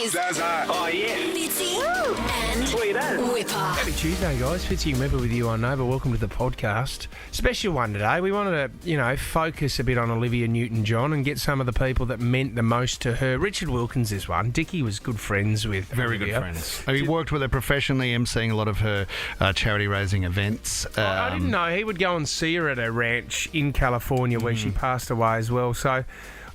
is Zaza. Oh, yeah. Fitzy and Sweet as. Whipper. Happy Tuesday, guys. Fitzy and Whipper with you on Nova. Welcome to the podcast. Special one today. We wanted to, focus a bit on Olivia Newton-John and get some of the people that meant the most to her. Richard Wilkins is one. Dickie was good friends with Very Olivia. good friends. He worked with her professionally, emceeing a lot of her charity raising events. I didn't know. He would go and see her at a ranch in California where she passed away as well. So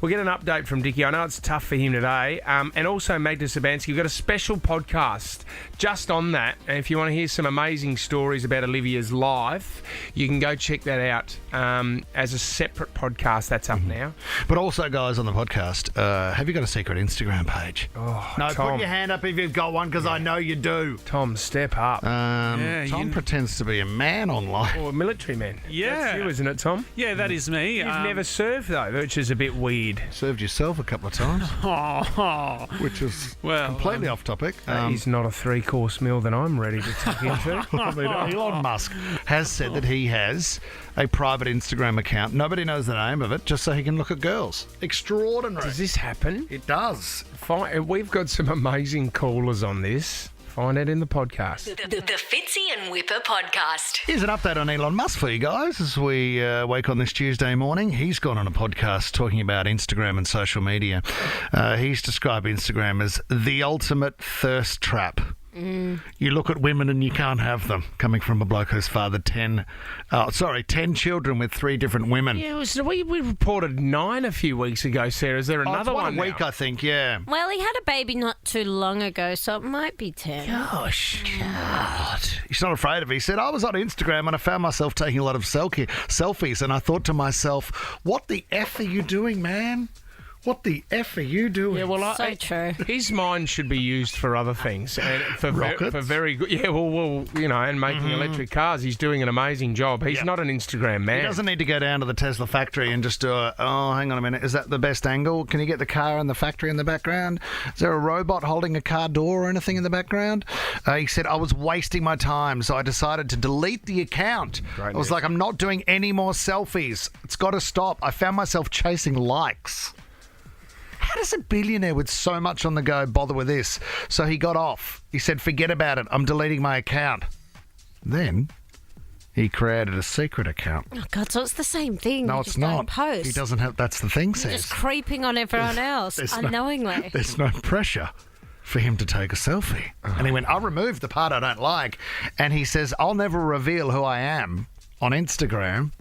we'll get an update from Dickie. I know it's tough for him today. And also Magda Sabansky. We've got a special podcast just on that. And if you want to hear some amazing stories about Olivia's life, you can go check that out as a separate podcast. That's up now. But also, guys, on the podcast, have you got a secret Instagram page? Oh, No, Tom. put your hand up if you've got one, because I know you do. Tom, step up. Tom pretends to be a man online. Or a military man. Yeah. That's you, isn't it, Tom? Yeah, that is me. You've never served, though, which is a bit weird. Served yourself a couple of times, Oh, which is well, completely off topic. That is not a three-course meal that I'm ready to tuck into. I mean, Elon Musk has said that he has a private Instagram account. Nobody knows the name of it, just so he can look at girls. Extraordinary. Does this happen? It does. We've got some amazing callers on this. Find out in the podcast. The Fitzy and Whipper podcast. Here's an update on Elon Musk for you guys as we wake on this Tuesday morning. He's gone on a podcast talking about Instagram and social media. He's described Instagram as the ultimate thirst trap. You look at women and you can't have them. Coming from a bloke who's fathered 10 children with 3 different women. Yeah, we reported 9 a few weeks ago, Sarah. Is there another one a week, now? I think, yeah. Well, he had a baby not too long ago, so it might be 10. Gosh. God. He's not afraid of it. He said, I was on Instagram and I found myself taking a lot of selfies and I thought to myself, what the F are you doing, man? What the F are you doing? Yeah, well, So true. His mind should be used for other things. And for very good... Yeah, and making electric cars. He's doing an amazing job. He's not an Instagram man. He doesn't need to go down to the Tesla factory and just do hang on a minute, is that the best angle? Can you get the car and the factory in the background? Is there a robot holding a car door or anything in the background? He said, I was wasting my time, so I decided to delete the account. Great I was news. like, I'm not doing any more selfies. It's got to stop. I found myself chasing likes. How does a billionaire with so much on the go bother with this? So he got off. He said, forget about it. I'm deleting my account. Then he created a secret account. Oh, God, so it's the same thing. No, You it's just don't not. post. He doesn't have... That's the thing, You're says. just creeping on everyone else There's unknowingly. There's no pressure for him to take a selfie. And he went, I'll remove the part I don't like. And he says, I'll never reveal who I am on Instagram.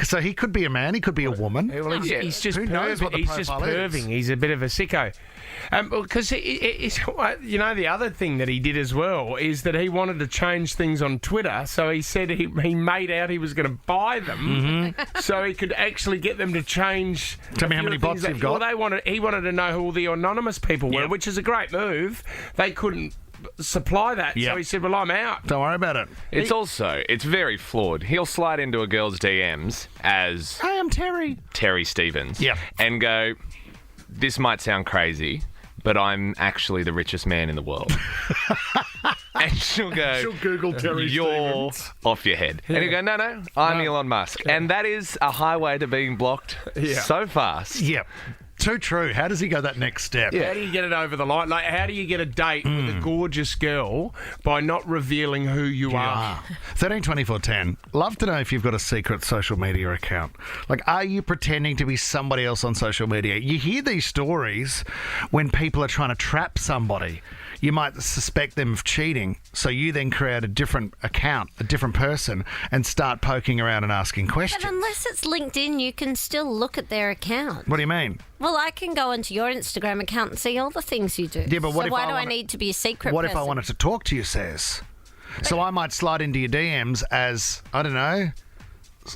So he could be a man, he could be a woman. Well, he's just Who knows what the he's just profile is? perving. He's a bit of a sicko. Because the other thing that he did as well is that he wanted to change things on Twitter. So he said he made out he was going to buy them, so he could actually get them to change. Tell me how many bots you've got. Well, he wanted to know who all the anonymous people were, which is a great move. They couldn't supply that, so he said, well, I'm out. Don't worry about it. It's very flawed. He'll slide into a girl's DMs as Hey, I'm Terry. Terry Stevens Yep. and go, this might sound crazy, but I'm actually the richest man in the world. And she'll go, She'll Google Terry you're Stevens. off your head. And he'll go, no, I'm Elon Musk. And that is a highway to being blocked so fast. Yep. Too true. How does he go that next step? How do you get it over the line? Like, how do you get a date with a gorgeous girl by not revealing who you are? 13 24 10. Love to know if you've got a secret social media account. Like, are you pretending to be somebody else on social media? You hear these stories when people are trying to trap somebody. You might suspect them of cheating, so you then create a different account, a different person, and start poking around and asking questions. But unless it's LinkedIn, you can still look at their account. What do you mean? Well, I can go into your Instagram account and see all the things you do. Yeah, but what so if why I do I wanna- need to be a secret What person? if I wanted to talk to you, says? So I might slide into your DMs as, I don't know,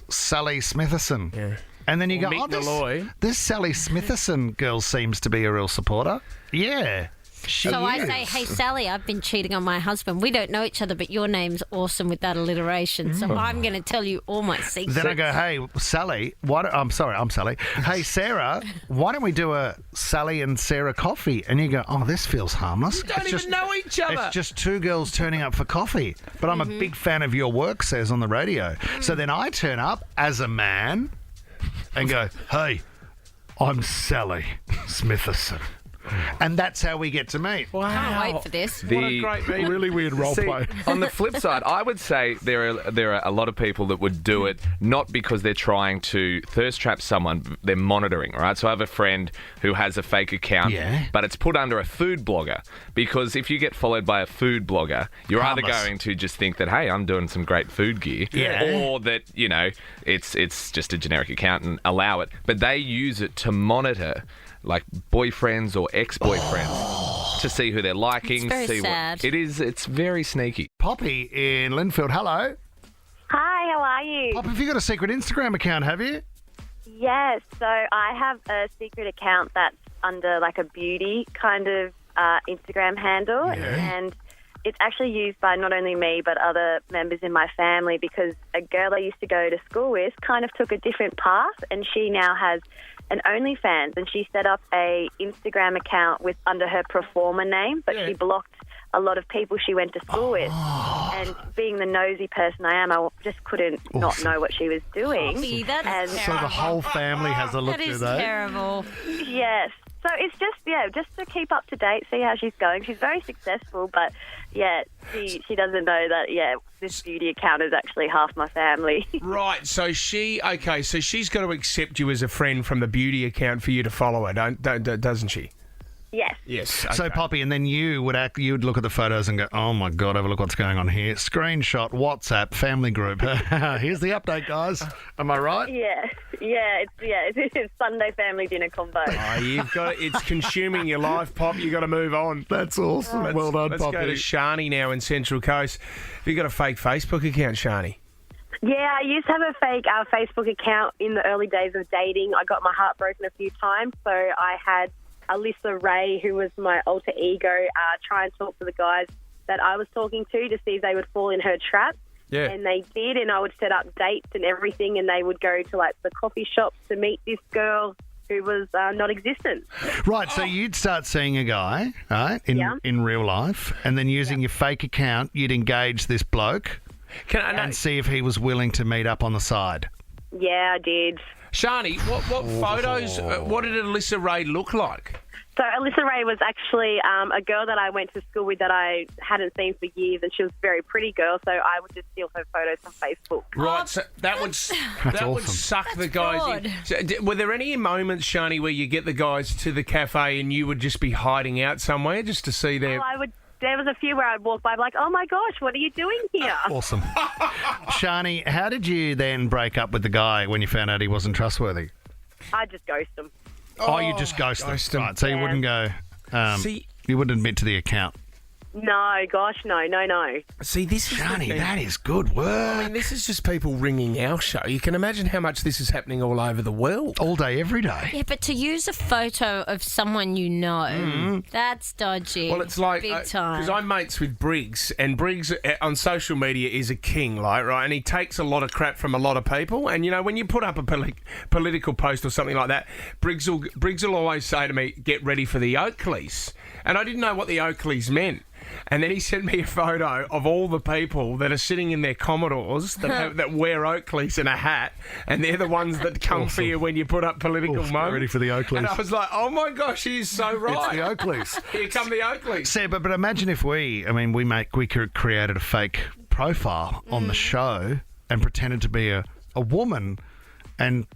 Sally Smitherson. Yeah. And then you Or go, Mick Malloy. this Sally Smitherson girl seems to be a real supporter. Yeah. She So I is. say, hey, Sally, I've been cheating on my husband. We don't know each other, but your name's awesome with that alliteration. So I'm going to tell you all my secrets. Then I go, hey, Sally, I'm Sally. Hey, Sarah, why don't we do a Sally and Sarah coffee? And you go, oh, this feels harmless. You don't even know each other. It's just 2 girls turning up for coffee. But I'm a big fan of your work, says on the radio. So then I turn up as a man and go, hey, I'm Sally Smitherson. And that's how we get to meet. Can't wait for this. What a great meeting. Really weird role See, play. on the flip side, I would say there are a lot of people that would do it not because they're trying to thirst trap someone, they're monitoring, right? So I have a friend who has a fake account, but it's put under a food blogger, because if you get followed by a food blogger, you're either going to just think that, hey, I'm doing some great food gear, or that, you know, it's just a generic account and allow it. But they use it to monitor like boyfriends or ex-boyfriends to see who they're liking. It's very sad. It's very sneaky. Poppy in Linfield, hello. Hi, how are you? Poppy, have you got a secret Instagram account, have you? Yes, so I have a secret account that's under like a beauty kind of Instagram handle, and it's actually used by not only me but other members in my family, because a girl I used to go to school with kind of took a different path, and she now has an OnlyFans, and she set up a Instagram account with under her performer name, but she blocked a lot of people she went to school with. And being the nosy person I am, I just couldn't not know what she was doing. Poppy, that's And- So the whole family has a look That is through that. terrible. Yes. So it's just to keep up to date, see how she's going. She's very successful, but she doesn't know that this beauty account is actually half my family. Right, so she's got to accept you as a friend from the beauty account for you to follow her, doesn't she? Yes. Yes. So, okay. Poppy, and then you would look at the photos and go, oh, my God, have a look what's going on here. Screenshot, WhatsApp, family group. Here's the update, guys. Am I right? It's Sunday family dinner combo. It's consuming your life, Pop. You got to move on. That's awesome. Well done, Let's Poppy. go to Shani now in Central Coast. Have you got a fake Facebook account, Shani? Yeah, I used to have a fake Facebook account in the early days of dating. I got my heart broken a few times, so I had Alyssa Ray, who was my alter ego, try and talk to the guys that I was talking to see if they would fall in her trap. Yeah. And they did, and I would set up dates and everything, and they would go to like the coffee shops to meet this girl who was not existent. Right, so you'd start seeing a guy, right, in real life, and then using your fake account, you'd engage this bloke and see if he was willing to meet up on the side. Yeah, I did. Shani, what photos, what did Alyssa Ray look like? So Alyssa Ray was actually a girl that I went to school with that I hadn't seen for years, and she was a very pretty girl, so I would just steal her photos from Facebook. Right, so that would suck the guys in. So, were there any moments, Shani, where you get the guys to the cafe and you would just be hiding out somewhere just to see their... There was a few where I'd walk by like, oh my gosh, what are you doing here? Awesome. Shani, how did you then break up with the guy when you found out he wasn't trustworthy? I just ghost him. Oh, you just ghost him. Right, so you wouldn't go... you wouldn't admit to the account. No, gosh, no. See, this is... Shani, that is good work. I mean, this is just people ringing our show. You can imagine how much this is happening all over the world. All day, every day. Yeah, but to use a photo of someone you know, that's dodgy. Well, it's like... Big time. Because I'm mates with Briggs, and Briggs on social media is a king, like, right? And he takes a lot of crap from a lot of people. And, you know, when you put up a political post or something like that, Briggs will always say to me, get ready for the Oakleys. And I didn't know what the Oakleys meant. And then he sent me a photo of all the people that are sitting in their Commodores that wear Oakleys and a hat, and they're the ones that come for you when you put up political moments. Ready for the Oakleys. And I was like, oh my gosh, he's so right. It's the Oakleys. Here come the Oakleys. See, but imagine if we created a fake profile on the show and pretended to be a woman, and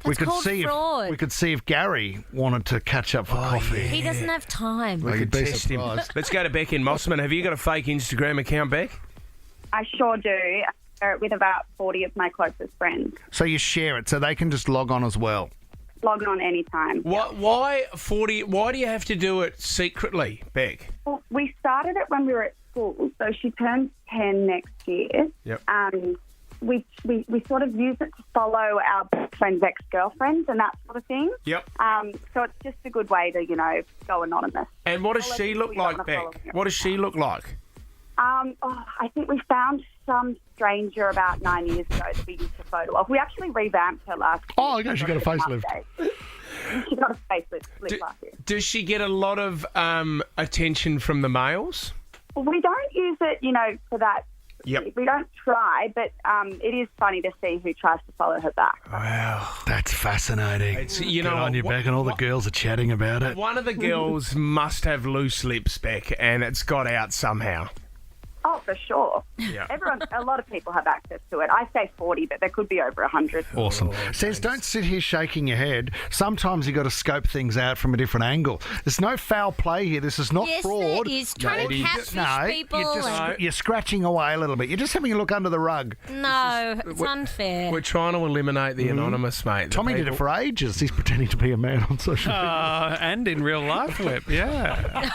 we could called see fraud. if Gary wanted to catch up for coffee. He doesn't have time. We could be test him. surprised. Let's go to Beck in Mossman. Have you got a fake Instagram account, Beck? I sure do. I share it with about 40 of my closest friends. So you share it, so they can just log on as well. Log on anytime. Why 40? Why do you have to do it secretly, Beck? Well, we started it when we were at school, so she turns 10 next year. Yep. We sort of use it to follow our best friend's ex-girlfriends and that sort of thing. Yep. So it's just a good way to, go anonymous. And what does she look like, Beck? What does she look like? I think we found some stranger about 9 years ago that we used to photo of. We actually revamped her last year. Oh, okay, she got a facelift. She got a facelift last year. Does she get a lot of attention from the males? We don't use it, for that Yep. We don't try, but it is funny to see who tries to follow her back. Wow. That's fascinating. It's, Good on your back, and all the girls are chatting about it. One of the girls must have loose lips, Beck, and it's got out somehow. Oh, for sure. Yeah. A lot of people have access to it. I say 40, but there could be over 100. Awesome. Says, don't sit here shaking your head. Sometimes you got to scope things out from a different angle. There's no foul play here. This is not Yes, fraud. there is. Trying to catfish people. You're scratching away a little bit. You're just having a look under the rug. No, it's unfair. We're trying to eliminate the anonymous, mate. The Tommy did it people- for ages. He's pretending to be a man on social media. And in real life, Whip, yeah.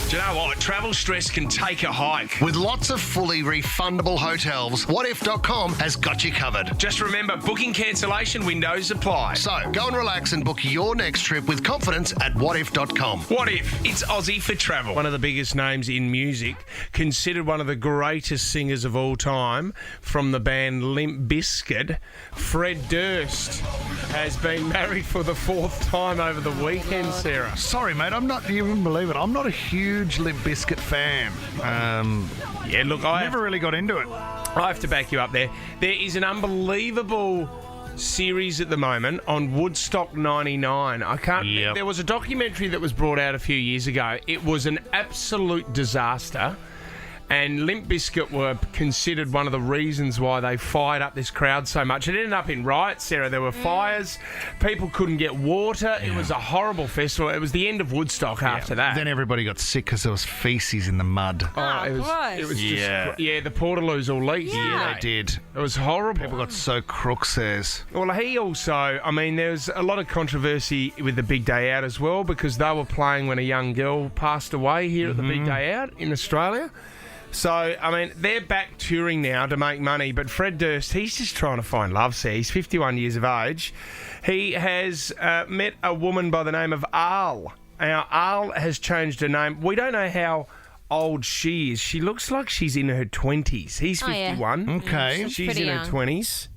Do you know what? Travel stress can take a hike. With lots of fully refundable hotels, whatif.com has got you covered. Just remember, booking cancellation windows apply. So go and relax and book your next trip with confidence at whatif.com. What if it's Aussie for travel? One of the biggest names in music, considered one of the greatest singers of all time, from the band Limp Bizkit, Fred Durst has been married for the 4th time over the weekend, Sarah. Sorry, mate, you wouldn't believe it. I'm not a huge Limp Bizkit fan. Yeah, look, I Never really got into it. I have to back you up there. There is an unbelievable series at the moment on Woodstock 99. Yep. There was a documentary that was brought out a few years ago. It was an absolute disaster. And Limp Bizkit were considered one of the reasons why they fired up this crowd so much. It ended up in riots, Sarah. There were fires. People couldn't get water. It was a horrible festival. It was the end of Woodstock after that. Then everybody got sick because there was feces in the mud. It was just, the Portaloos all leaked. Yeah, they did. It was horrible. People got so crook, says. Well, he also, there's a lot of controversy with the Big Day Out as well, because they were playing when a young girl passed away here at the Big Day Out in Australia. So, they're back touring now to make money, but Fred Durst, he's just trying to find love, see. He's 51 years of age. He has met a woman by the name of Al. Now, Al has changed her name. We don't know how old she is. She looks like she's in her 20s. He's 51. Oh, yeah. Okay. She's in her 20s.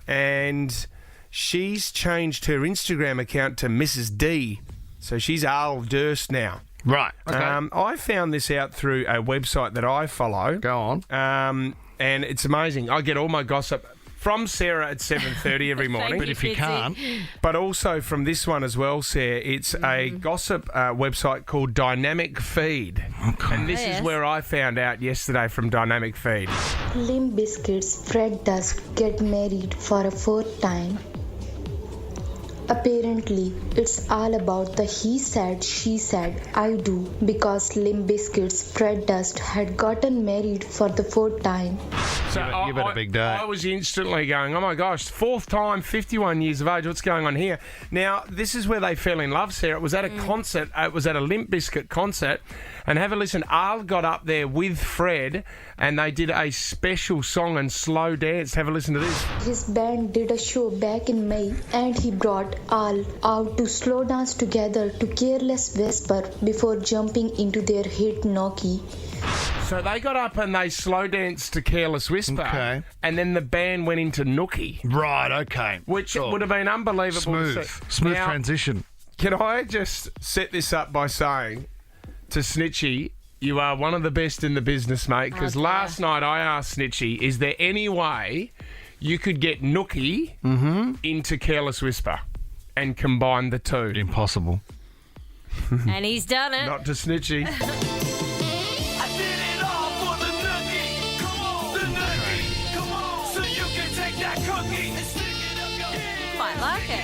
And she's changed her Instagram account to Mrs. D. So she's Al Durst now. Right. Okay. I found this out through a website that I follow. Go on. And it's amazing. I get all my gossip from Sarah at 7:30 every morning. But if you can't... But also from this one as well, Sarah. It's a gossip website called Dynamic Feed. Okay. And this is where I found out yesterday from Dynamic Feed. Limp Bizkit's Fred Durst get married for a 4th time. Apparently, it's all about the he said, she said, I do, because Limp Bizkit's Fred Durst had gotten married for the 4th time. So You've had a big day. I was instantly going, oh my gosh, 4th time, 51 years of age, what's going on here? Now, this is where they fell in love, Sarah. It was at a concert, it was at a Limp Bizkit concert, and have a listen, Al got up there with Fred, and they did a special song and slow dance. Have a listen to this. His band did a show back in May, and he brought Al out to slow dance together to Careless Whisper before jumping into their hit Noki. So they got up and they slow danced to Careless Whisper. Okay. And then the band went into Nookie. Right, okay. Which would have been unbelievable. Smooth Now, transition. Can I just set this up by saying to Snitchy, you are one of the best in the business, mate, because last night I asked Snitchy, is there any way you could get Nookie into Careless Whisper and combine the two? Impossible. And he's done it. Not to Snitchy. Quite like it.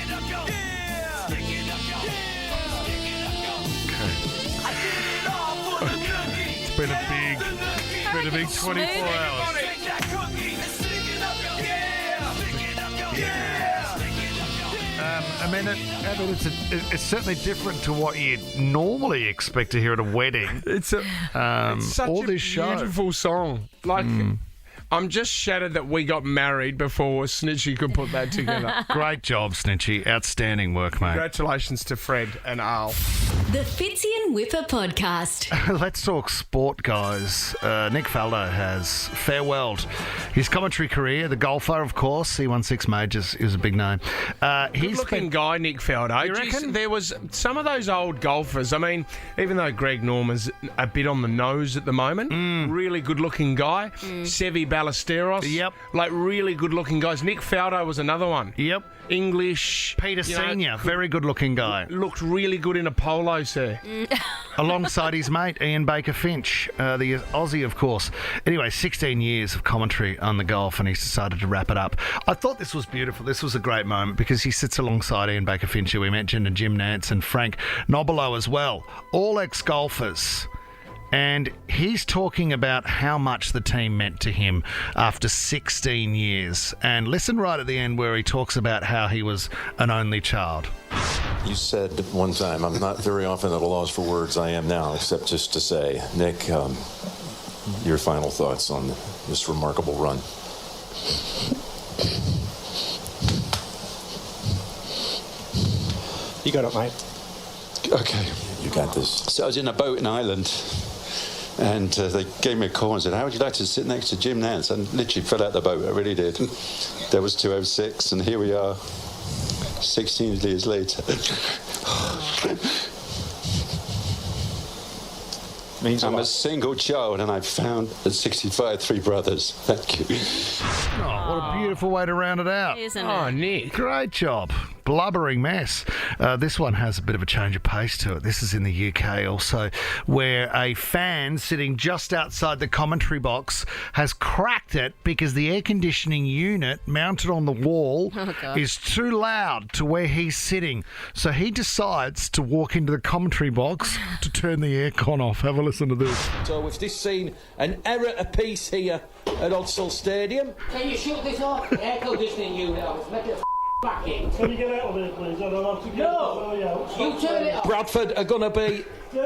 It's been a big 24 hours. It's certainly different to what you'd normally expect to hear at a wedding. It's such all a this show. beautiful song. Like, I'm just shattered that we got married before Snitchy could put that together. Great job, Snitchy. Outstanding work, mate. Congratulations to Fred and Al. The Fitzy and Whipper podcast. Let's talk sport, guys. Nick Faldo has farewelled his commentary career. The golfer, of course, he won 6 majors. He was a big name. He's looking guy, Nick Faldo. You reckon? There was some of those old golfers. I mean, even though Greg Norman's a bit on the nose at the moment, really good-looking guy. Seve Ballard Ballesteros. Yep. Like really good-looking guys. Nick Faldo was another one. Yep. English. Peter Senior, very good-looking guy. Looked really good in a polo, sir. Alongside his mate, Ian Baker Finch, the Aussie, of course. Anyway, 16 years of commentary on the golf, and he's decided to wrap it up. I thought this was beautiful. This was a great moment because he sits alongside Ian Baker Finch, who we mentioned, and Jim Nantz and Frank Nobilo as well. All ex-golfers. And he's talking about how much the team meant to him after 16 years. And listen right at the end where he talks about how he was an only child. You said one time, I'm not very often at a loss for words. I am now, except just to say, Nick, your final thoughts on this remarkable run. You got it, mate. Okay. You got this. So I was in a boat in Ireland, and they gave me a call and said, how would you like to sit next to Jim Nantz? And literally fell out the boat. I really did. There was 2:06, and here we are, 16 years later. I'm a single child, and I've found at 65 3 brothers. Thank you. Oh, what a beautiful way to round it out. Isn't it? Oh, Nick. Great job. Blubbering mess. This one has a bit of a change of pace to it. This is in the UK also, where a fan sitting just outside the commentary box has cracked it because the air conditioning unit mounted on the wall is too loud to where he's sitting. So he decides to walk into the commentary box to turn the aircon off. Have a listen to this. So we've just seen an error apiece here at Odsall Stadium. Can you shut this off? Air conditioning unit off. Make it back in. Can you get out of here, please? I don't have to get you turn it off. Bradford are going to be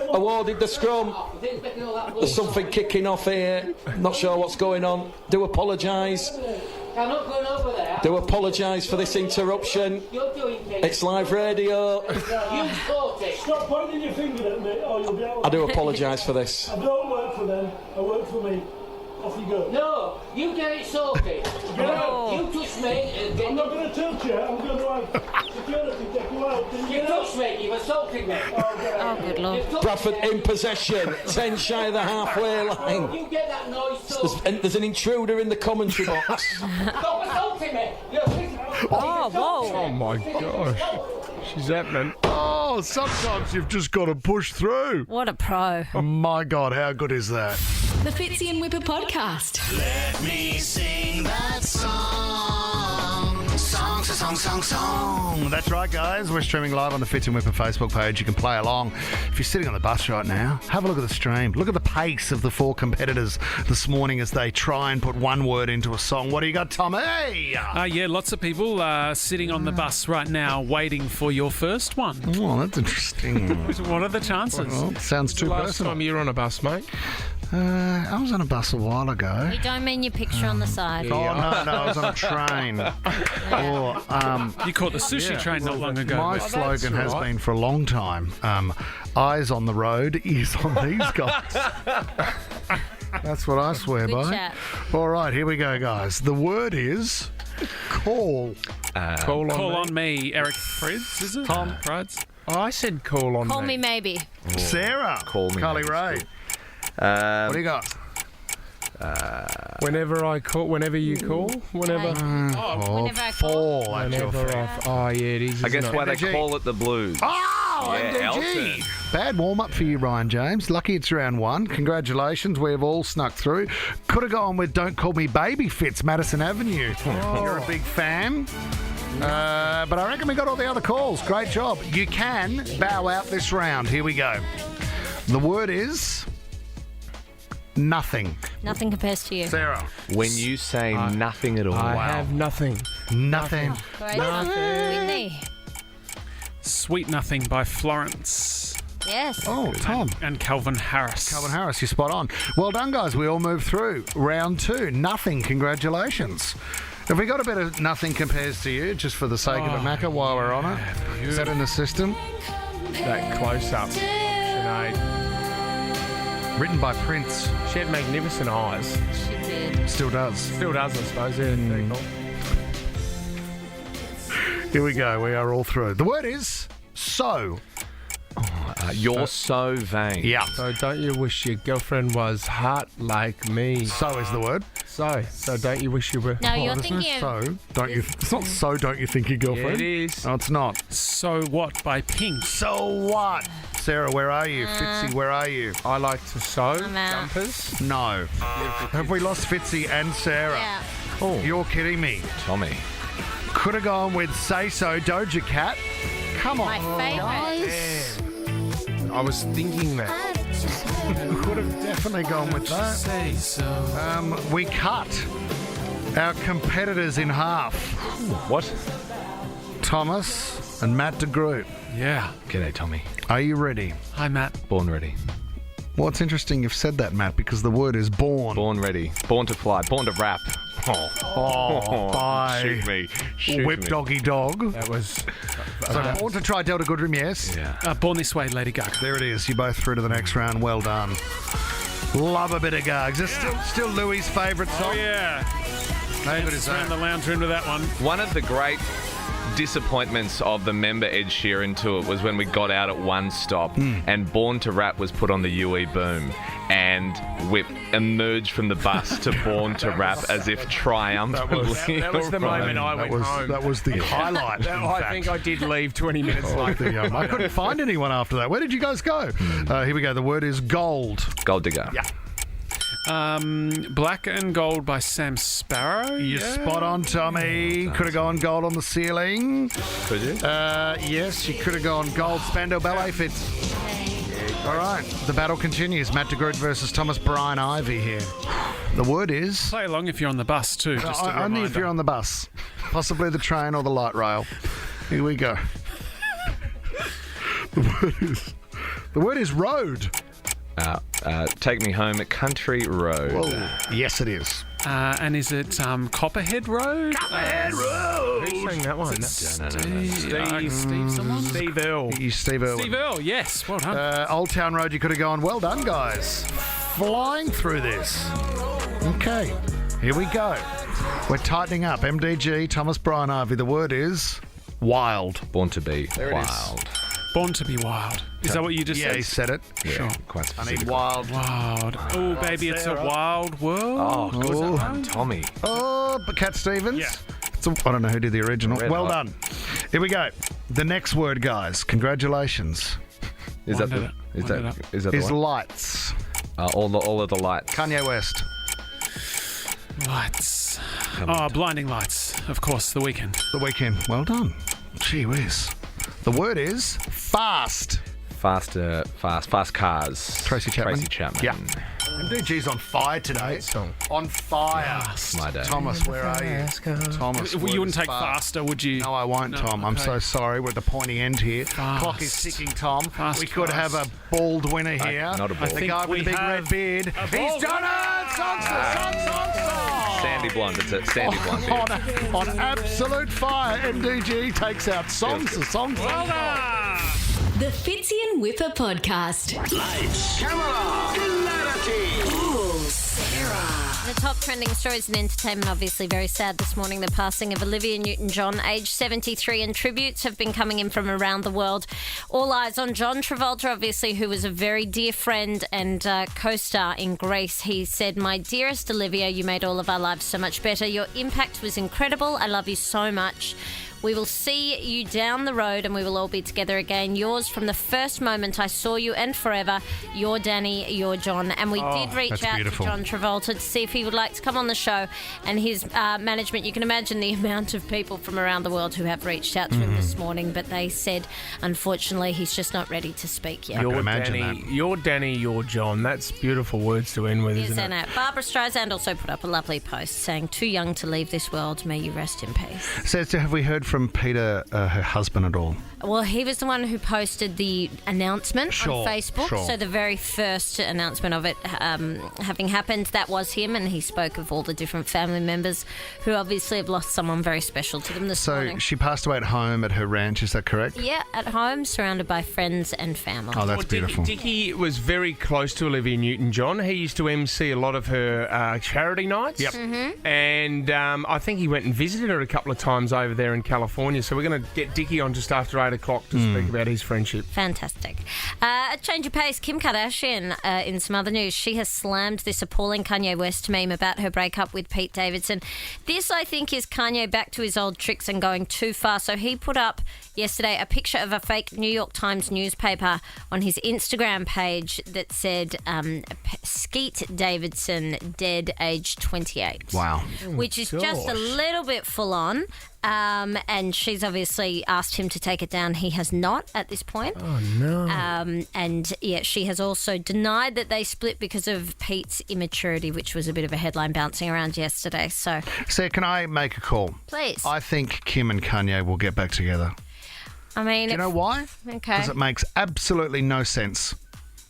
awarded the scrum. There's something kicking off here. Not sure what's going on. Do apologise. I'm not going over there. Do apologise for this interruption. You're doing things. It's live radio. You thought it. Stop pointing your finger at me, or you'll be out. I do apologise for this. I don't work for them. I work for me. Off you go. No, you get it sorted. You touch me and get... I'm not going to touch you. I'm going to have security take you out. You touch me. You've assaulted me. Oh, good Lord. Bradford in possession. 10 shy of the halfway line. You get that noise sorted. There's an intruder in the commentary box. Stop assaulting me. Oh, whoa. Oh, my gosh. She's happening. Oh, sometimes you've just got to push through. What a pro. Oh, my God, how good is that? The Fitzy and Whipper podcast. Let me sing that song. Song. That's right, guys. We're streaming live on the Fitz and Whipper Facebook page. You can play along. If you're sitting on the bus right now, have a look at the stream. Look at the pace of the 4 competitors this morning as they try and put one word into a song. What do you got, Tommy? Yeah, lots of people sitting on the bus right now waiting for your first one. Oh, that's interesting. What are the chances? Well, sounds too Last personal. time you were on a bus, mate? I was on a bus a while ago. You don't mean your picture on the side. Oh, no, I was on a train. You caught the sushi train not long ago. My slogan has been for a long time, eyes on the road, ears on these guys. That's what I swear Good by. chat. All right, here we go, guys. The word is call. Call on me, Eric Frids, is it? Tom Frids. Oh, I said call on Call me maybe. Sarah. Call me. Carly Ray. What do you got? Whenever I call, whenever you call, whenever. Whenever I call. Fall. That's your Whenever friend. oh, yeah, it is. I guess isn't why it? they call it the blues. Oh, Yeah, MDG. Elton. Bad warm-up for you, Ryan James. Lucky it's round 1. Congratulations. We've all snuck through. Could have gone with Don't Call Me Baby Fitz, Madison Avenue. You're a big fan. But I reckon we got all the other calls. Great job. You can bow out this round. Here we go. The word is nothing. Nothing compares to you. Sarah. When you say nothing at all. I have nothing. Nothing. Great. Whitney. Sweet Nothing by Florence. Yes. Oh, Tom. And Calvin Harris. Calvin Harris, you're spot on. Well done, guys. We all moved through. Round 2. Nothing. Congratulations. Have we got a bit of nothing compares to you, just for the sake of it, Macca, while we're on it? Is that in the system? That close-up. Sinead. Written by Prince. She had magnificent eyes. She did. Still does. Still does, I suppose. Yeah, very cool. Here we go. We are all through. The word is so. You're so vain. Yeah. So don't you wish your girlfriend was hot like me? So is the word. So don't you wish you were? No, you're there's no thinking of... so. Don't you? It's not so. Don't you think your girlfriend? Yeah, it is. No, it's not. So What by Pink. So what? Sarah, where are you? Fitzy, where are you? I like to sew I'm out. jumpers. No. Have we lost Fitzy and Sarah? Yeah. Oh, you're kidding me. Tommy. Could have gone with Say So Doja Cat. Come on, My favourite. guys. I was thinking that. Could have definitely gone with that. Say so. We cut our competitors in half. What? Thomas and Matt de Groot. Yeah. G'day, Tommy. Are you ready? Hi, Matt. Born ready. Well, it's interesting you've said that, Matt, because the word is born. Born ready. Born to fly. Born to rap. By Shoot me. Shoot Whip me. Doggy Dog. That was. So born to try Delta Goodrem, yes? Yeah. Born This Way, Lady Gaga. There it is. You both through to the next round. Well done. Love a bit of Gargs. It's still Louis' favourite song. Oh, yeah. How good is Around the that? lounge room to that one. One of the great disappointments of the member Ed Sheeran tour was when we got out at one stop and Born to Rap was put on the UE boom and Whip emerged from the bus to Born to Rap as if triumphantly. That was the moment I went home. That was the highlight. I think I did leave 20 minutes later. I couldn't find anyone after that. Where did you guys go? Here we go. The word is gold. Gold digger. Yeah. Black and Gold by Sam Sparrow. You're spot on, Tommy. Could have gone gold on the ceiling. Could you? Yes, you could have gone gold Spandau Ballet Fits. All right. The battle continues. Matt de Groot versus Thomas Brian Ivy here. The word is... Play along if you're on the bus too. Just a only if reminder. you're on the bus. Possibly the train or the light rail. Here we go. The word is road. Take me home at Country Road. Whoa. Yes, it is. And is it Copperhead Road? Copperhead Road. Who sang that one? Steve someone? Steve Earle. Steve Earle. Steve Earle, yes. Well done. Old Town Road, you could have gone. Well done, guys. Flying through this. Okay, here we go. We're tightening up. MDG, Thomas Brian Ivy. The word is wild. Born to be There it wild. Born to be wild. Is that what you just Yeah, said? he said it. Yeah, Sure. quite I specific. need wild. Wild. Oh, baby, it's a wild world. Oh, good Oh. one, Tommy. Oh, but Cat Stevens. Yeah. I don't know who did the original. Red well hot. done. Here we go. The next word, guys. Congratulations. Is Wind that it the, up. is Wind it that up. is that the Is one? lights. all of the lights. Kanye West. Lights. Oh, blinding lights. Of course, The Weeknd. The Weekend. Well done. Gee whiz. The word is fast. Fast cars. Tracy Chapman. Yeah. Yeah. MDG's on fire today. Song. On fire. My day. Thomas, where are you? Thomas. You word wouldn't is take fast. faster, would you? No, I won't, No, Tom. I'm okay. so sorry. We're at the pointy end here. Fast. Clock is ticking, Tom. Fast, we could fast. have a bald winner here. not a bald. The think guy with we the big have red beard. a He's bald done it! Song. Sandy blonde. It's a sandy blonde beard. On absolute fire, MDG takes out songs. Well done. The Fitzy and Whipper podcast. Lights, camera, clarity. Ooh, Sarah. The top trending stories in entertainment, obviously very sad this morning. The passing of Olivia Newton-John, aged 73, and tributes have been coming in from around the world. All eyes on John Travolta, obviously, who was a very dear friend and co-star in Grease. He said, "My dearest Olivia, you made all of our lives so much better. Your impact was incredible. I love you so much. We will see you down the road and we will all be together again. Yours from the first moment I saw you and forever. Your Danny, your John." And we did reach that's out beautiful. to John Travolta to see if he would like to come on the show. And his management, you can imagine the amount of people from around the world who have reached out to him this morning. But they said, unfortunately, he's just not ready to speak yet. can Your imagine Danny, that. your Danny, your John. That's beautiful words to end with, isn't Isn't it? it? Barbara Streisand also put up a lovely post saying, "Too young to leave this world. May you rest in peace." Says, have we heard from Peter, her husband, at all? Well, he was the one who posted the announcement Sure, on Facebook. sure. So the very first announcement of it having happened, that was him, and he spoke of all the different family members who obviously have lost someone very special to them this So morning. she passed away at home at her ranch, is that correct? Yeah, at home, surrounded by friends and family. Oh, that's Well, beautiful. Dickie was very close to Olivia Newton-John. He used to MC a lot of her charity nights. Yep. And I think he went and visited her a couple of times over there in California. So we're going to get Dickie on just after 8 8 o'clock to speak about his friendship. Fantastic. A change of pace, Kim Kardashian, in some other news, she has slammed this appalling Kanye West meme about her breakup with Pete Davidson. This, I think, is Kanye back to his old tricks and going too far. So he put up yesterday a picture of a fake New York Times newspaper on his Instagram page that said Skeet Davidson dead, aged 28. Wow. Which is just a little bit full on. And she's obviously asked him to take it down. He has not at this point. Oh, no. And, yeah, she has also denied that they split because of Pete's immaturity, which was a bit of a headline bouncing around yesterday. So, can I make a call? Please. I think Kim and Kanye will get back together. I mean... Do you know why? Okay. Because it makes absolutely no sense.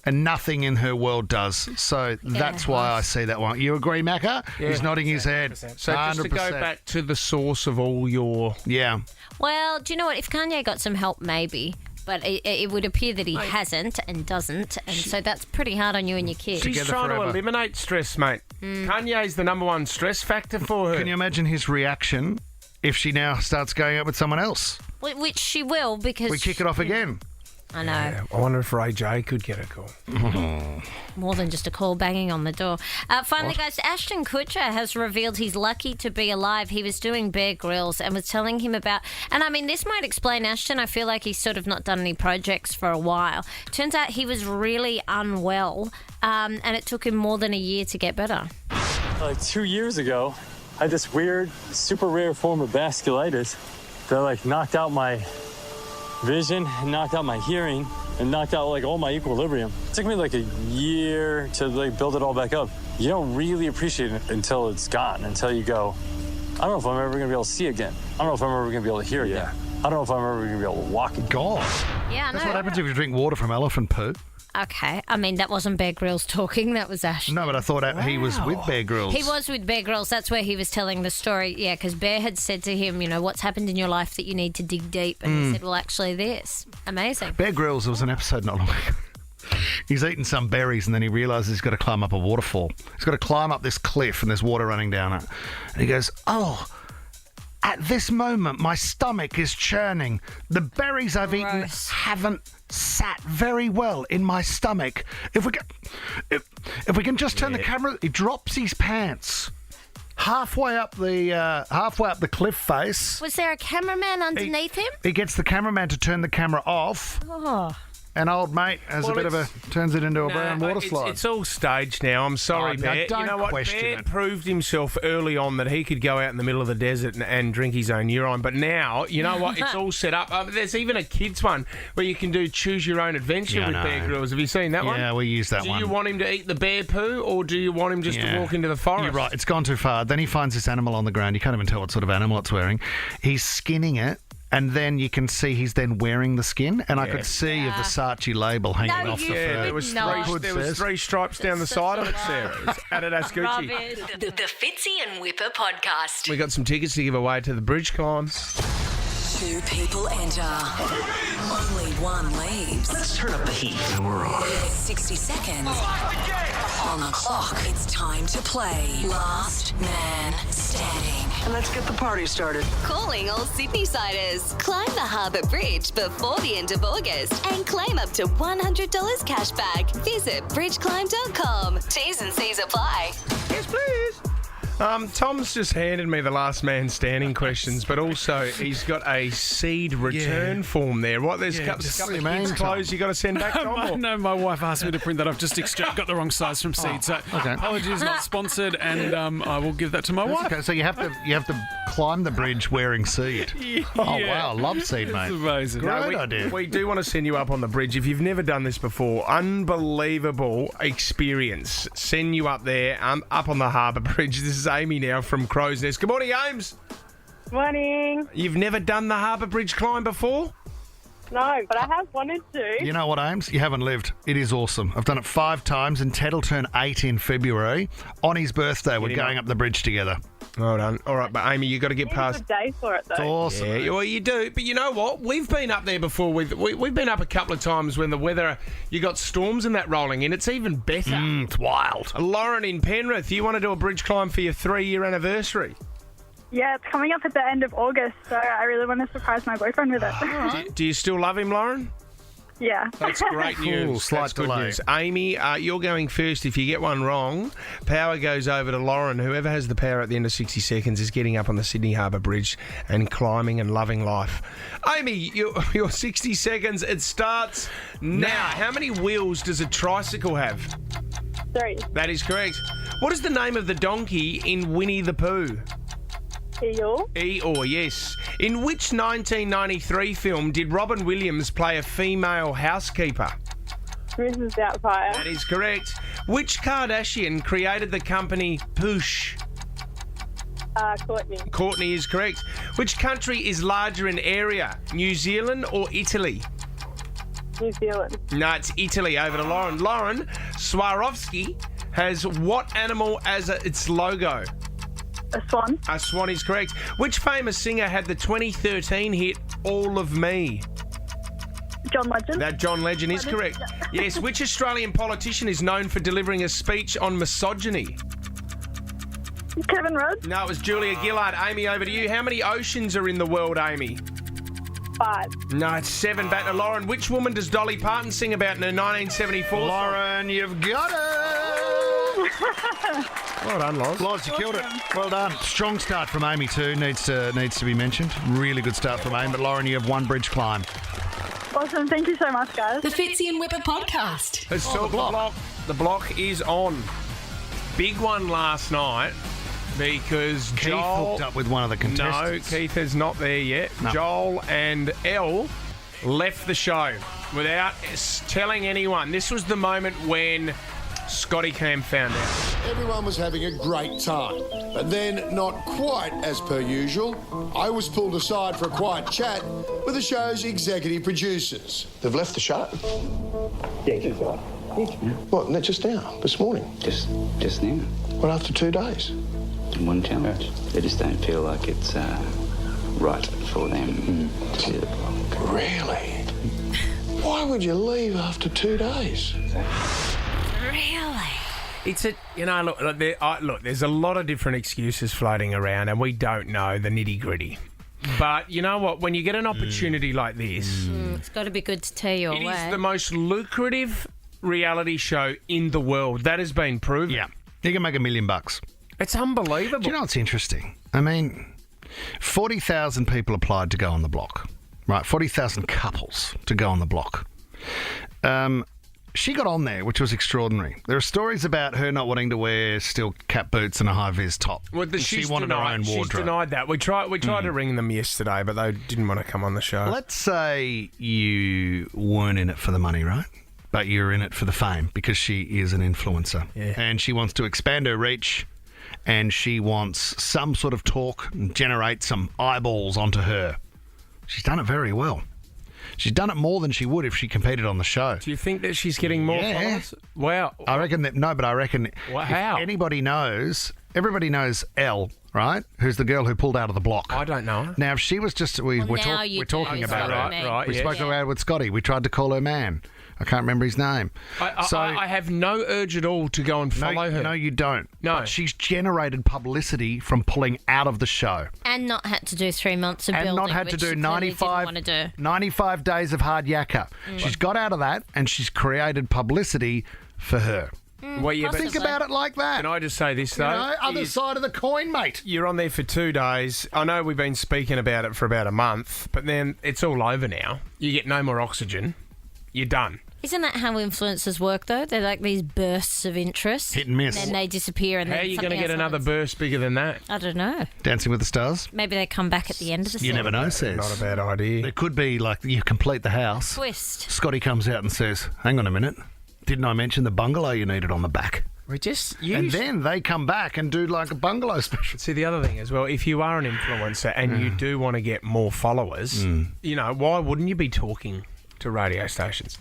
And nothing in her world does. So that's why I see that one. You agree, Macca? Yeah. He's nodding his head. So just to go back to the source of all your... Yeah. Well, do you know what? If Kanye got some help, maybe. But it would appear that he hasn't and doesn't. And so that's pretty hard on you and your kids. She's trying to eliminate stress, mate. Kanye's the number one stress factor for her. Can you imagine his reaction if she now starts going out with someone else? Which she will, because... We kick it off again. I know. Yeah, I wonder if Ray J could get a call. More than just a call banging on the door. Finally, guys, Ashton Kutcher has revealed he's lucky to be alive. He was doing Bear Grylls and was telling him about... And, I mean, this might explain Ashton. I feel like he's sort of not done any projects for a while. Turns out he was really unwell, and it took him more than a year to get better. Like 2 years ago, I had this weird, super rare form of vasculitis that, knocked out my vision, knocked out my hearing, and knocked out all my equilibrium. It took me a year to build it all back up. You don't really appreciate it until it's gone, until you go, I don't know if I'm ever gonna be able to see again. I don't know if I'm ever gonna be able to hear again. I don't know if I'm ever gonna be able to walk again. God. Yeah, I know. That's what happens if you drink water from elephant poo. Okay. I mean, that wasn't Bear Grylls talking. That was Ashton. No, but I thought he was with Bear Grylls. He was with Bear Grylls. That's where he was telling the story. Yeah, because Bear had said to him, what's happened in your life that you need to dig deep? And he said, well, actually this. Amazing. Bear Grylls, there was an episode not long ago. He's eating some berries and then he realises he's got to climb up a waterfall. He's got to climb up this cliff and there's water running down it. And he goes, at this moment, my stomach is churning. The berries I've eaten haven't sat very well in my stomach. If we can just turn the camera, he drops his pants halfway up the cliff face. Was there a cameraman underneath him? He gets the cameraman to turn the camera off. Oh. And old mate turns it into a brown water slide. It's all staged now. I'm sorry, Bear. Don't you know what? question Bear it. proved himself early on that he could go out in the middle of the desert and drink his own urine. But now, you know what? It's all set up. There's even a kids one where you can do choose your own adventure with Bear Grylls. Have you seen that one? Yeah, we use that one. Do you want him to eat the bear poo or do you want him just to walk into the forest? You're right. It's gone too far. Then he finds this animal on the ground. You can't even tell what sort of animal it's wearing. He's skinning it. And then you can see he's then wearing the skin, and I could see a Versace label hanging off the fur. There was three stripes down the side of it, Sarah. It's Adidas Gucci. The Fitzy and Whipper podcast. We got some tickets to give away to the bridge climb. 2 people enter. Only one leaves. Let's turn up the heat. And we're on. 60 seconds. On the clock. It's time to play Last Man Standing. And let's get the party started. Calling all Sydney-siders. Climb the Harbour Bridge before the end of August and claim up to $100 cash back. Visit bridgeclimb.com. T's and C's apply. Yes, please. Tom's just handed me the last man standing questions, but also he's got a seed return form there. What? There's a couple of kids' clothes you got to send back, Tom? No, my wife asked me to print that. I've just got the wrong size from seed. So apologies, not sponsored, and I will give that to my wife. Okay, so you have to climb the bridge wearing seed. Oh wow, love seed, mate. It's amazing. Great idea. We do want to send you up on the bridge. If you've never done this before, unbelievable experience. Send you up there, up on the Harbour Bridge. This is Amy now from Crow's Nest. Good morning, Ames. Morning. You've never done the Harbour Bridge climb before? No, but I have wanted to. You know what, Ames? You haven't lived. It is awesome. I've done it 5 times, and Ted will turn 8 in February. On his birthday, we're going up the bridge together. Well done. All right, but Amy, you've got to get past... It's a good day for it, though. It's awesome. Yeah, well, you do. But you know what? We've been up there before. We've been up a couple of times when the weather... You got storms and that rolling in. It's even better. It's wild. Lauren in Penrith, you want to do a bridge climb for your 3-year anniversary? Yeah, it's coming up at the end of August, so I really want to surprise my boyfriend with it. Do you still love him, Lauren? Yeah. That's great news. Slight That's good delay. news. Amy, you're going first. If you get one wrong, power goes over to Lauren. Whoever has the power at the end of 60 seconds is getting up on the Sydney Harbour Bridge and climbing and loving life. Amy, your 60 seconds, it starts now. How many wheels does a tricycle have? 3. That is correct. What is the name of the donkey in Winnie the Pooh? Eeyore. Eeyore, yes. In which 1993 film did Robin Williams play a female housekeeper? Mrs. Doubtfire. That is correct. Which Kardashian created the company Poosh? Courtney. Courtney is correct. Which country is larger in area, New Zealand or Italy? New Zealand. No, it's Italy. Over to Lauren. Lauren, Swarovski has what animal as its logo? A swan. A swan is correct. Which famous singer had the 2013 hit All of Me? John Legend. That John Legend is correct. Yes. Which Australian politician is known for delivering a speech on misogyny? Kevin Rudd. No, it was Julia Gillard. Amy, over to you. How many oceans are in the world, Amy? 5. No, it's 7. Back to Lauren. Which woman does Dolly Parton sing about in her 1974 song? Lauren, you've got it! Well done, Loz. Loz, you killed it. Well done. Strong start from Amy too. Needs to be mentioned. Really good start from Amy. But Lauren, you have one bridge climb. Awesome. Thank you so much, guys. The Fitzy and Whipper podcast. Let's talk the block. The block is on. Big one last night because Keith Joel hooked up with one of the contestants. No, Keith is not there yet. No. Joel and Elle left the show without telling anyone. This was the moment when Scotty Cam found out. Everyone was having a great time, but then, not quite as per usual, I was pulled aside for a quiet chat with the show's executive producers. They've left the show? Yeah, What, just now, this morning? just now. What, after 2 days? One challenge. They just don't feel like it's right for them to do the block. Really? Why would you leave after 2 days? Really? It's look, there's a lot of different excuses floating around and we don't know the nitty-gritty. But you know what? When you get an opportunity like this... It's got to be good to tear you It away. is the most lucrative reality show in the world. That has been proven. Yeah. You can make $1 million. It's unbelievable. Do you know what's interesting? I mean, 40,000 people applied to go on the block. Right, 40,000 couples to go on the block. She got on there, which was extraordinary. There are stories about her not wanting to wear steel cap boots and a high-vis top. Well, She wanted her own She's wardrobe. denied that. We tried to ring them yesterday, but they didn't want to come on the show. Let's say you weren't in it for the money, right? But you're in it for the fame because she is an influencer. Yeah. And she wants to expand her reach and she wants some sort of talk and generate some eyeballs onto her. She's done it very well. She's done it more than she would if she competed on the show. Do you think that she's getting more followers? Wow. I reckon that, no, but I reckon Well, if how? everybody knows Elle, right? Who's the girl who pulled out of the block. I don't know her. Now, if she was just, we're now you talking do. about Right, her. right, We yeah. spoke about it with Scotty. We tried to call her man. I can't remember his name. I have no urge at all to go and follow her. No, you don't. No. But she's generated publicity from pulling out of the show. And not had to do 3 months of And building, not had to which do she clearly didn't want to do. 95 days of hard yakka. She's got out of that and she's created publicity for her. Well, yeah, but Think about it like that. Can I just say this, You though? know, other side of the coin, mate. You're on there for 2 days. I know we've been speaking about it for about a month, but then it's all over now. You get no more oxygen. You're done. Isn't that how influencers work, though? They're like these bursts of interest. Hit and miss. And then they disappear. And How are then you going to something get else another happens. burst bigger than that? I don't know. Dancing with the Stars? Maybe they come back at the end of the You never know, says. Not a bad idea. It could be like you complete the house. Twist. Scotty comes out and says, hang on a minute. Didn't I mention the bungalow you needed on the back? We just And then they come back and do like a bungalow special. See, the other thing as well, if you are an influencer and you do want to get more followers, you know, why wouldn't you be talking to radio stations?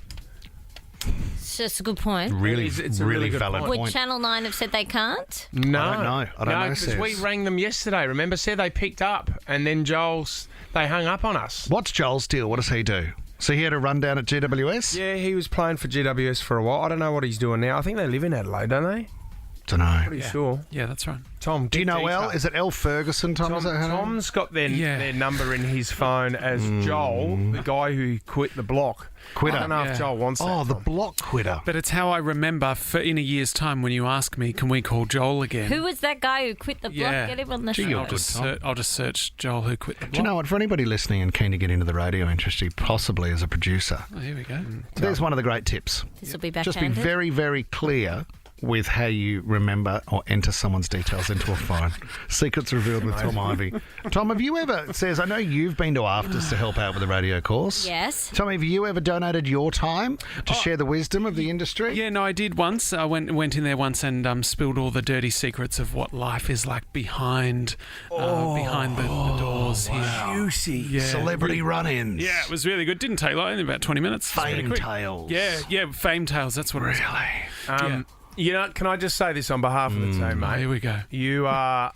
It's just a good point. Really, It's a really good valid point. Would Channel 9 have said they can't? No. I don't know. I don't know, because Says. we rang them yesterday, remember? Said they picked up and then they hung up on us. What's Joel's deal? What does he do? So he had a run down at GWS? Yeah, he was playing for GWS for a while. I don't know what he's doing now. I think they live in Adelaide, don't they? Don't know. Pretty sure. Yeah, that's right. Tom, do you know Elle? Is it Elle Ferguson, Tom? Is that her name? Tom's got their number in his phone as Joel, the guy who quit the block. Quitter. I don't know if Joel wants that. Oh, the block quitter. But it's how I remember for in a year's time when you ask me, can we call Joel again? Who was that guy who quit the block? Yeah. Get him on the Gee, show. you're I'll just search Joel who quit the block. Do you know what? For anybody listening and keen to get into the radio industry, possibly as a producer, Oh, here we go. there's one of the great tips. This will be Just be backhanded. very, very clear with how you remember or enter someone's details into a phone. Secrets revealed with Tom Ivey. Tom, have you ever, says, I know you've been to Afters to help out with the radio course. Yes. Tom, have you ever donated your time to share the wisdom of the industry? Yeah, no, I did once. I went in there once and spilled all the dirty secrets of what life is like behind the doors here. Juicy. Yeah. Celebrity run-ins. Yeah, it was really good. Didn't take long, only about 20 minutes. It was pretty Fame quick. tales. Yeah, fame tales. That's what it was. Really? You know, can I just say this on behalf of the team, mate? Here we go. You are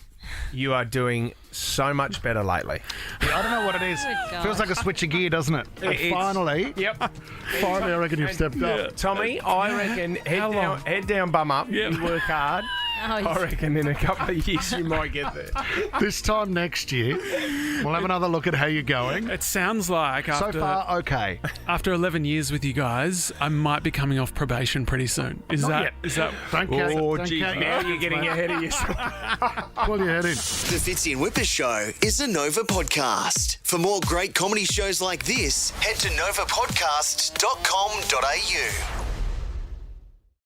doing so much better lately. Yeah, I don't know what it is. God. Feels like a switch of gear, doesn't it? It's- Finally. Yep. Finally, I reckon you've stepped up. Tommy, I reckon head down, bum up. Yep. You work hard. I reckon in a couple of years you might get there. This time next year, we'll have another look at how you're going. It sounds like So after, far, okay. after 11 years with you guys, I might be coming off probation pretty soon. Is that? Don't count. Oh, Don't gee, count now your you're getting ahead of yourself. Pull your head in. The Fitzy and Whippers Show is a Nova podcast. For more great comedy shows like this, head to novapodcast.com.au.